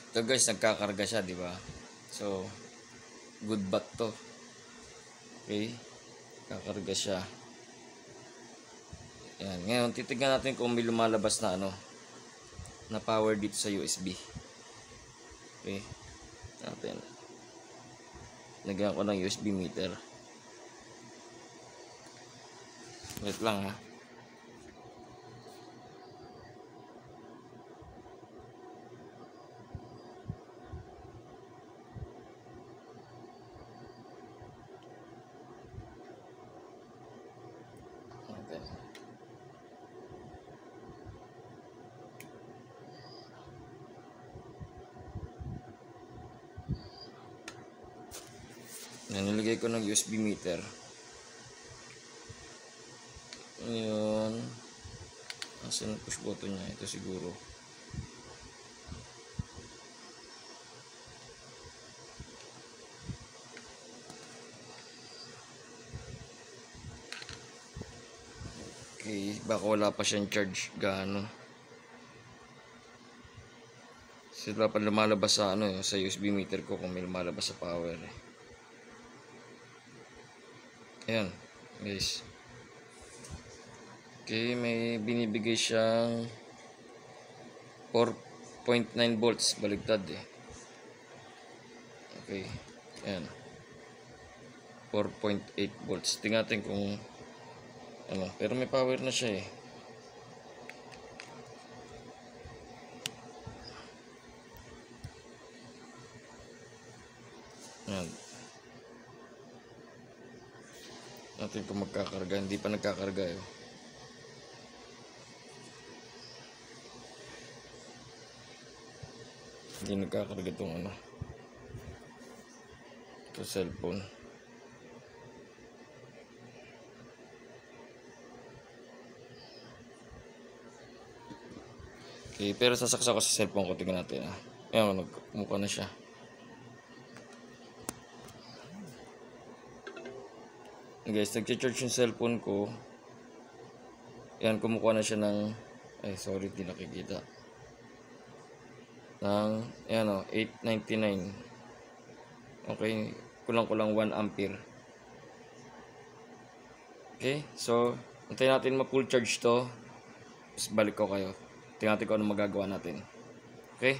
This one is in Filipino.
Ito guys, nagkakarga siya, di ba? So, good bat to. Okay? Kakarga siya. Yan. Ngayon, titignan natin kung may lumalabas na na power dito sa USB. Okay? Natin. Lagyan ko ng USB meter. Wait lang ha. Nilagay ko ng USB meter. Ngayon, asan yung push button niya? Ito siguro. Okay, baka wala pa siyang charge gaano. Sila pa lumalabas sa sa USB meter ko kung may lumalabas sa power. Ayan, guys. Okay, may binibigay siyang 4.9 volts, baligtad Okay, ayan. 4.8 volts. Tingnan natin kung pero may power na siya Ayan. Natin kung magkakarga. Hindi pa nagkakarga Hindi nagkakarga itong ito cellphone. Okay, pero sasaksak ko sa cellphone ko. Tingnan natin Ayan, nagmukha na siya. Guys, nag-charge yung cellphone ko. Yan, kumukuha na siya ng sorry, di nakikita. Ng 899. Okay, kulang-kulang 1 ampere. Okay, so antayin natin ma-full charge to. Tapos balik ko kayo. Tingnan natin kung ano magagawa natin. Okay?